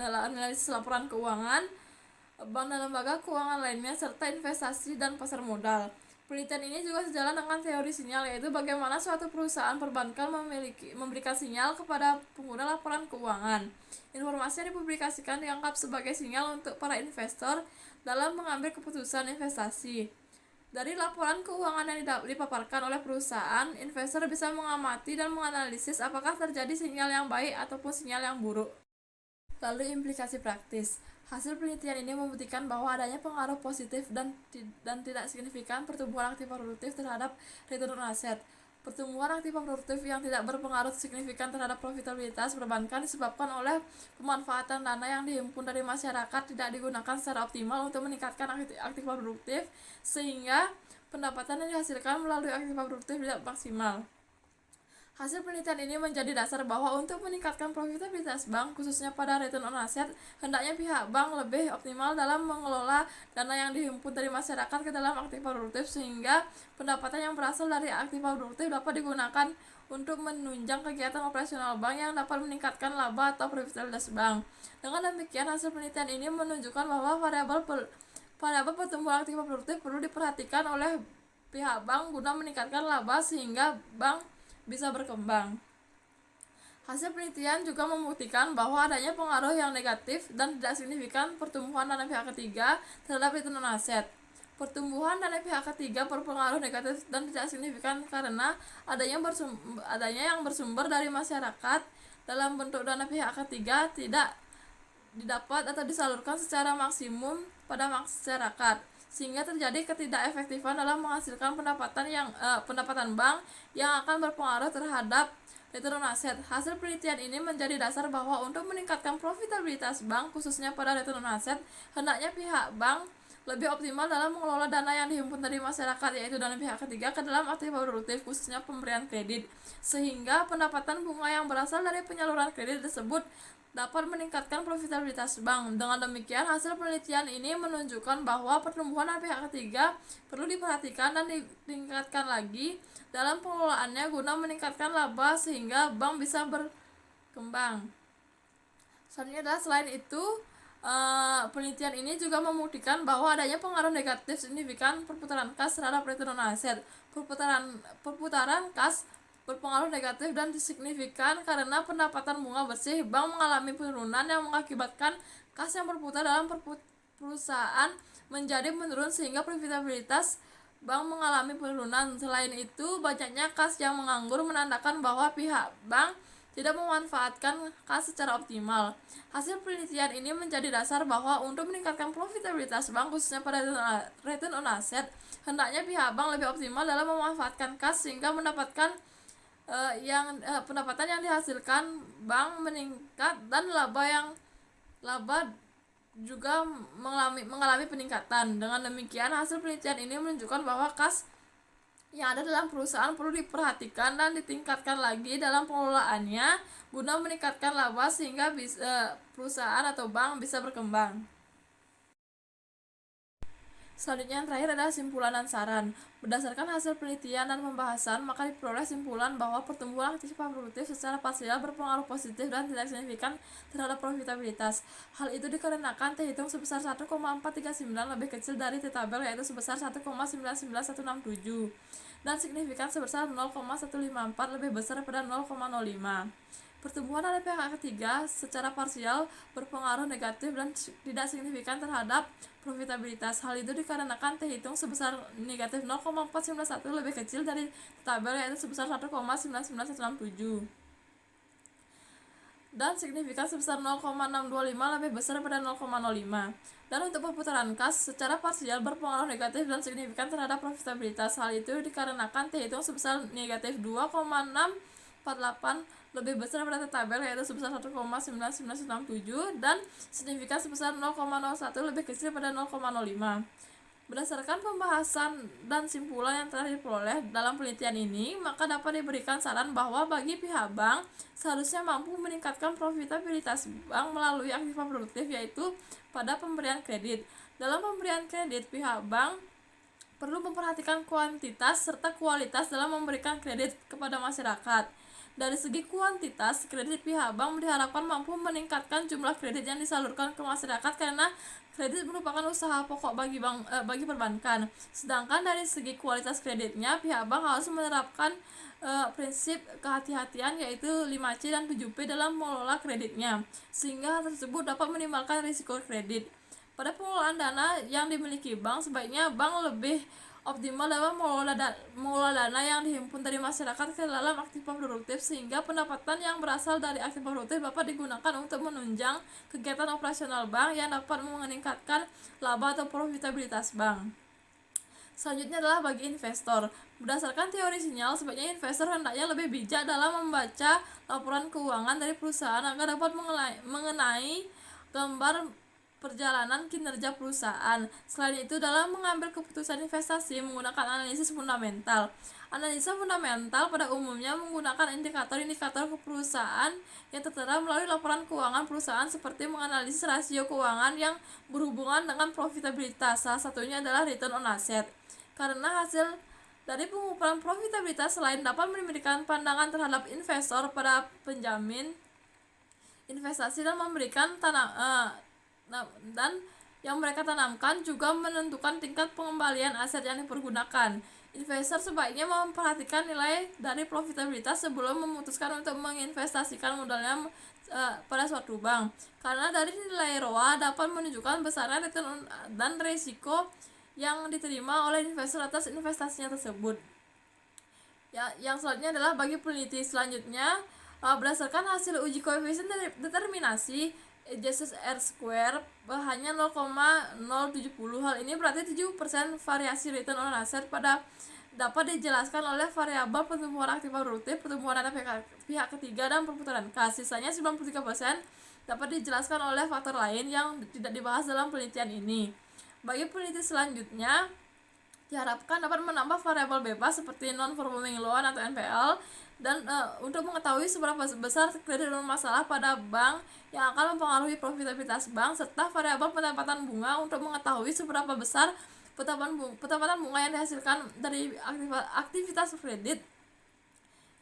analisis laporan keuangan, bank dan lembaga keuangan lainnya, serta investasi dan pasar modal. Penelitian ini juga sejalan dengan teori sinyal, yaitu bagaimana suatu perusahaan perbankan memberikan sinyal kepada pengguna laporan keuangan. Informasi yang dipublikasikan dianggap sebagai sinyal untuk para investor dalam mengambil keputusan investasi. Dari laporan keuangan yang dipaparkan oleh perusahaan, investor bisa mengamati dan menganalisis apakah terjadi sinyal yang baik ataupun sinyal yang buruk. Lalu implikasi praktis. Hasil penelitian ini membuktikan bahwa adanya pengaruh positif dan tidak signifikan pertumbuhan aktiva produktif terhadap return on asset. Pertumbuhan aktiva produktif yang tidak berpengaruh signifikan terhadap profitabilitas perbankan disebabkan oleh pemanfaatan dana yang dihimpun dari masyarakat tidak digunakan secara optimal untuk meningkatkan aktiva produktif, sehingga pendapatan yang dihasilkan melalui aktiva produktif tidak maksimal. Hasil penelitian ini menjadi dasar bahwa untuk meningkatkan profitabilitas bank, khususnya pada return on asset, hendaknya pihak bank lebih optimal dalam mengelola dana yang dihimpun dari masyarakat ke dalam aktiva produktif, sehingga pendapatan yang berasal dari aktiva produktif dapat digunakan untuk menunjang kegiatan operasional bank yang dapat meningkatkan laba atau profitabilitas bank. Dengan demikian, hasil penelitian ini menunjukkan bahwa variabel pertumbuhan aktiva produktif perlu diperhatikan oleh pihak bank guna meningkatkan laba sehingga bank bisa berkembang. Hasil penelitian juga membuktikan bahwa adanya pengaruh yang negatif dan tidak signifikan pertumbuhan dana pihak ketiga terhadap return on asset. Pertumbuhan dana pihak ketiga berpengaruh negatif dan tidak signifikan karena adanya yang bersumber dari masyarakat dalam bentuk dana pihak ketiga tidak didapat atau disalurkan secara maksimum pada masyarakat, sehingga terjadi ketidakefektifan dalam menghasilkan pendapatan bank yang akan berpengaruh terhadap return on asset. Hasil penelitian ini menjadi dasar bahwa untuk meningkatkan profitabilitas bank, khususnya pada return on asset, hendaknya pihak bank lebih optimal dalam mengelola dana yang dihimpun dari masyarakat, yaitu dana pihak ketiga, ke dalam aktiva produktif, khususnya pemberian kredit, sehingga pendapatan bunga yang berasal dari penyaluran kredit tersebut dapat meningkatkan profitabilitas bank. Dengan demikian, hasil penelitian ini menunjukkan bahwa pertumbuhan pihak ketiga perlu diperhatikan dan ditingkatkan lagi dalam pengelolaannya guna meningkatkan laba sehingga bank bisa berkembang. Selanjutnya adalah selain itu, penelitian ini juga membuktikan bahwa adanya pengaruh negatif signifikan perputaran kas terhadap return on asset. Perputaran kas berpengaruh negatif dan signifikan karena pendapatan bunga bersih bank mengalami penurunan yang mengakibatkan kas yang berputar dalam perusahaan menjadi menurun sehingga profitabilitas bank mengalami penurunan. Selain itu, banyaknya kas yang menganggur menandakan bahwa pihak bank tidak memanfaatkan kas secara optimal. Hasil penelitian ini menjadi dasar bahwa untuk meningkatkan profitabilitas bank, khususnya pada return on asset, hendaknya pihak bank lebih optimal dalam memanfaatkan kas sehingga mendapatkan pendapatan yang dihasilkan bank meningkat dan laba juga mengalami peningkatan. Dengan demikian, hasil penelitian ini menunjukkan bahwa kas yang ada dalam perusahaan perlu diperhatikan dan ditingkatkan lagi dalam pengelolaannya guna meningkatkan laba sehingga perusahaan atau bank bisa berkembang. Selanjutnya yang terakhir adalah simpulan dan saran. Berdasarkan hasil penelitian dan pembahasan, maka diperoleh simpulan bahwa pertumbuhan aktiva produktif secara parsial berpengaruh positif dan tidak signifikan terhadap profitabilitas. Hal itu dikarenakan T hitung sebesar 1,439 lebih kecil dari T tabel, yaitu sebesar 1,999167, dan signifikan sebesar 0,154 lebih besar pada 0,05. Pertumbuhan dana pihak ketiga secara parsial berpengaruh negatif dan tidak signifikan terhadap profitabilitas. Hal itu dikarenakan T hitung sebesar negatif 0,491 lebih kecil dari tabel, yaitu sebesar 1,99167, dan signifikan sebesar 0,625 lebih besar pada 0,05. Dan untuk perputaran kas secara parsial berpengaruh negatif dan signifikan terhadap profitabilitas. Hal itu dikarenakan T hitung sebesar negatif 2,648 lebih besar pada tabel, yaitu sebesar 1,99967, dan signifikan sebesar 0,01 lebih kecil pada 0,05. Berdasarkan pembahasan dan simpulan yang telah diperoleh dalam penelitian ini, maka dapat diberikan saran bahwa bagi pihak bank seharusnya mampu meningkatkan profitabilitas bank melalui aktiva produktif, yaitu pada pemberian kredit. Dalam pemberian kredit, pihak bank perlu memperhatikan kuantitas serta kualitas dalam memberikan kredit kepada masyarakat. Dari segi kuantitas, kredit pihak bank diharapkan mampu meningkatkan jumlah kredit yang disalurkan ke masyarakat karena kredit merupakan usaha pokok bagi perbankan. Sedangkan dari segi kualitas kreditnya, pihak bank harus menerapkan prinsip kehati-hatian yaitu 5C dan 7P dalam mengelola kreditnya, sehingga hal tersebut dapat minimalkan risiko kredit. Pada pengelolaan dana yang dimiliki bank, sebaiknya bank lebih optimal dalam mengelola dana yang dihimpun dari masyarakat ke dalam aktiva produktif, sehingga pendapatan yang berasal dari aktiva produktif dapat digunakan untuk menunjang kegiatan operasional bank yang dapat meningkatkan laba atau profitabilitas bank. Selanjutnya adalah bagi investor. Berdasarkan teori sinyal, sebaiknya investor hendaknya lebih bijak dalam membaca laporan keuangan dari perusahaan agar dapat mengenai gambar perjalanan kinerja perusahaan. Selain itu, dalam mengambil keputusan investasi menggunakan analisis fundamental. Analisa fundamental pada umumnya menggunakan indikator-indikator perusahaan yang tertera melalui laporan keuangan perusahaan, seperti menganalisis rasio keuangan yang berhubungan dengan profitabilitas. Salah satunya adalah return on asset. Karena hasil dari pengukuran profitabilitas selain dapat memberikan pandangan terhadap investor pada penjamin investasi dan memberikan dan yang mereka tanamkan, juga menentukan tingkat pengembalian aset yang dipergunakan. Investor sebaiknya memperhatikan nilai dari profitabilitas sebelum memutuskan untuk menginvestasikan modalnya pada suatu bank, karena dari nilai ROA dapat menunjukkan besarnya return dan risiko yang diterima oleh investor atas investasinya tersebut. Yang selanjutnya adalah bagi peneliti. Selanjutnya, berdasarkan hasil uji koefisien determinasi J R-square hanya 0,070. Hal ini berarti 7% variasi return on asset dapat dijelaskan oleh variabel pertumbuhan aktiva produktif, pertumbuhan dana pihak ketiga, dan perputaran kas. Sisanya 93% dapat dijelaskan oleh faktor lain yang tidak dibahas dalam penelitian ini. Bagi peneliti selanjutnya, diharapkan dapat menambah variabel bebas seperti non-performing loan atau NPL, dan untuk mengetahui seberapa besar kredit bermasalah pada bank yang akan mempengaruhi profitabilitas bank, serta variabel pendapatan bunga untuk mengetahui seberapa besar pendapatan bunga yang dihasilkan dari aktivitas kredit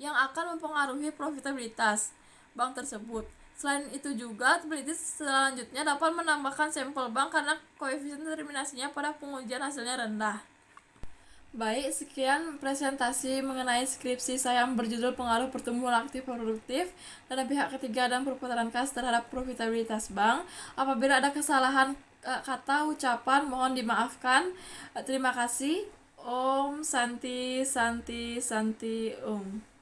yang akan mempengaruhi profitabilitas bank tersebut. Selain itu juga, peneliti selanjutnya dapat menambahkan sampel bank karena koefisien determinasinya pada pengujian hasilnya rendah. Baik, sekian presentasi mengenai skripsi saya yang berjudul Pengaruh Pertumbuhan Aktif Produktif dan pihak ketiga dan perputaran kas terhadap profitabilitas bank. Apabila ada kesalahan kata ucapan, mohon dimaafkan. Terima kasih. Om Santi Santi Santi Om.